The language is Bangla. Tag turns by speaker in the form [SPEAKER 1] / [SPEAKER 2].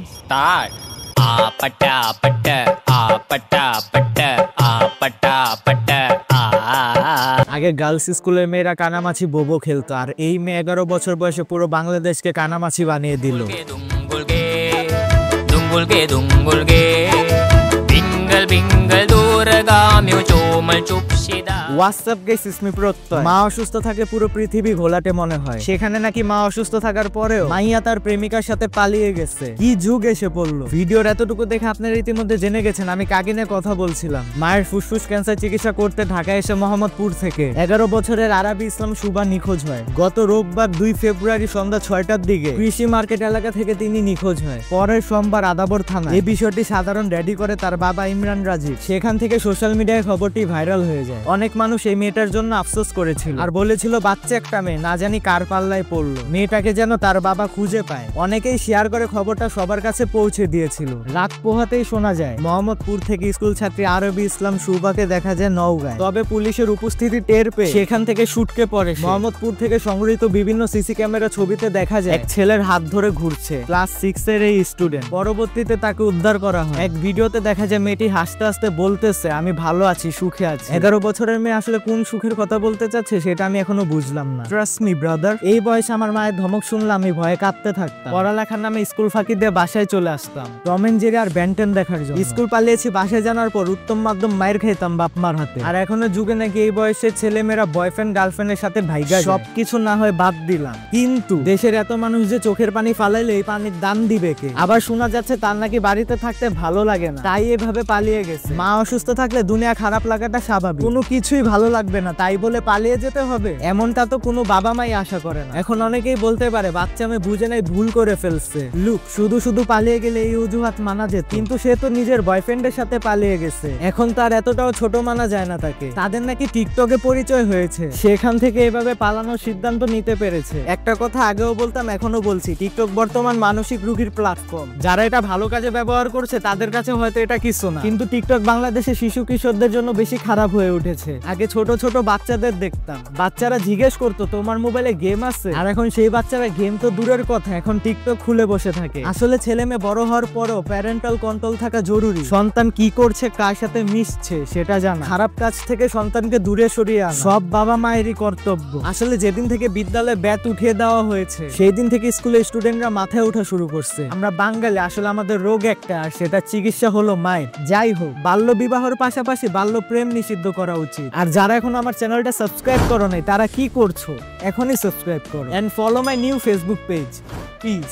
[SPEAKER 1] start. Apata pata, apata pata, apata pata.
[SPEAKER 2] আগে গার্লস স্কুলের মেয়েরা কানামাছি বোবো খেলতো, আর এই মেয়ে 11 বছর বয়সে পুরো বাংলাদেশকে কানামাছি বানিয়ে দিল। হোয়াটসঅ্যাপ গাইস, ইসমি প্রত্যয়। মা অসুস্থ থাকে পুরো পৃথিবী ঘোলাটে মনে হয়, সেখানে নাকি মা অসুস্থ থাকার পরেও মাইয়া তার প্রেমিকার সাথে পালিয়ে গেছে। কি যুগ এসে পড়লো। ভিডিওর এতটুকু দেখে আপনারা ইতিমধ্যে জেনে গেছেন আমি কাকে নিয়ে কথা বলছিলাম। মায়ের ফুসফুস ক্যান্সার চিকিৎসা করতে ঢাকা এসে মোহাম্মদপুর থেকে 11 বছরের আরাবি ইসলাম শুভা নিখোঁজ হয়। গত রোববার 2 ফেব্রুয়ারি সন্ধ্যা 6টার দিকে কৃষি মার্কেট এলাকা থেকে তিনি নিখোঁজ হয়। পরের সোমবার আদাবর থানা এই বিষয়টি সাধারণ রেডি করে তার বাবা ইমরান রাজীব। সেখান থেকে সোশ্যাল মিডিয়ায় খবরটি ভাইরাল হয়ে যায়। অনেক মানুষ এই মেয়েটার জন্য আফসোস করেছিল আর বলেছিল বাচ্চা একটা মেয়ে, না জানি কার পাল্লায় পড়লো, মেয়েটাকে যেন তার বাবা খুঁজে পায়। অনেকেই শেয়ার করে খবরটা সবার কাছে পৌঁছে দিয়েছিল। রাত পোহাতেই শোনা যায় মোহাম্মদপুর থেকে স্কুল ছাত্রী আরবি ইসলাম শুভাকে দেখা যায় নওগাঁয়। তবে পুলিশের উপস্থিতি টের পেয়ে সেখান থেকে ছুটকে পড়ে। মোহাম্মদপুর থেকে সংগৃহীত বিভিন্ন সিসি ক্যামেরা ছবিতে দেখা যায় এক ছেলের হাত ধরে ঘুরছে ক্লাস 6 এর এই স্টুডেন্ট। পরবর্তীতে তাকে উদ্ধার করা হয়। এক ভিডিওতে দেখা যায় মেয়েটি হাসতে হাসতে বলতেছে আমি ভালো আছি, সুখে আছি। 11 বছরের মেয়ে আসলে কোন সুখের কথা বলতে চাচ্ছে সেটা আমি এখনো বুঝলাম না। ট্রাস্ট মি ব্রাদার, এই বয়সে আমার মায়ের ধমক শুনলে আমি ভয়ে কাঁপতে থাকতাম। পড়ালেখার নামে স্কুল ফাঁকি দিয়ে বাসায় চলে আসতাম টম এন্ড জেরি আর বেন্টেন দেখার জন্য। স্কুল পালিয়েছি, বাসায় জানার পর উত্তম মাধ্যম মায়ের খাইতাম বাপ মার হাতে। আর এখনো যুগে নাকি এই বয়সে ছেলে মেয়েরা বয়ফ্রেন্ড গার্লফ্রেন্ডের সাথে ভাইগা। সবকিছু না হয় বাদ দিলাম, কিন্তু দেশের এত মানুষ যে চোখের পানি ফালাইলে এই পানির দাম দিবে কে? আবার শোনা যাচ্ছে তার নাকি বাড়িতে থাকতে ভালো লাগে না, তাই এভাবে পালিয়ে গেছে। মা অসুস্থ থাকলে দুনিয়া খারাপ লাগাটা স্বাভাবিক, কোনো কিছুই ভালো লাগবে না তাই বলে পালিয়ে যেতে হবে এমনটা তো কোনো বাবা মাই আশা করে না। এখন অনেকেই বলতে পারে বাচ্চা মেয়ে বুঝে নাই, ভুল করে ফেলছে। লুক, শুধু শুধু পালিয়ে গেলে এই অজুহাত মানা যেত, কিন্তু সে তো নিজের বয়ফ্রেন্ডের সাথে পালিয়ে গেছে, এখন তার এতটাও ছোট মানা যায় না তাকে। তাদের নাকি টিকটকে পরিচয় হয়েছে, সেখান থেকে এভাবে পালানোর সিদ্ধান্ত নিতে পেরেছে। একটা কথা আগেও বলতাম এখনো বলছি, টিকটক বর্তমান মানসিক রোগীর প্ল্যাটফর্ম। যারা এটা ভালো কাজে ব্যবহার করছে তাদের কাছে হয়তো এটা কিছু না, কিন্তু টিকটক বাংলাদেশে শিশু কিশোরদের জন্য বেশি খারাপ হয়ে উঠেছে। আগে ছোট ছোট বাচ্চাদের দেখতাম, বাচ্চারা জিজ্ঞেস করতো তোমার মোবাইলে গেম আছে, আর এখন সেই বাচ্চারা গেম তো দূরের কথা, এখন টিকটক খুলে বসে থাকে। আসলে ছেলে মেয়ে বড় হওয়ার পরও প্যারেন্টাল কন্ট্রোল থাকা জরুরি। সন্তান কি করছে, কার সাথে মিশছে সেটা জানা, খারাপ কাজ থেকে সন্তানকে দূরে সরিয়ে আনা সব বাবা মায়েরই কর্তব্য। আসলে যেদিন থেকে বিদ্যালয়ে ব্যাট উঠিয়ে দেওয়া হয়েছে সেই দিন থেকে স্কুলের স্টুডেন্টরা মাথায় ওঠা শুরু করছে। আমরা বাঙালি, আসলে আমাদের রোগ একটা, আর সেটা চিকিৎসা হলো মাইন্ড। যাই হোক, বাল্য বিবাহের পাশাপাশি বাল্য প্রেম নিষিদ্ধ করা উচিত। আর যারা এখন আমার চ্যানেলটা সাবস্ক্রাইব করো নাই তারা কি করছো, এখনই সাবস্ক্রাইব করো and follow my new Facebook page. Piece.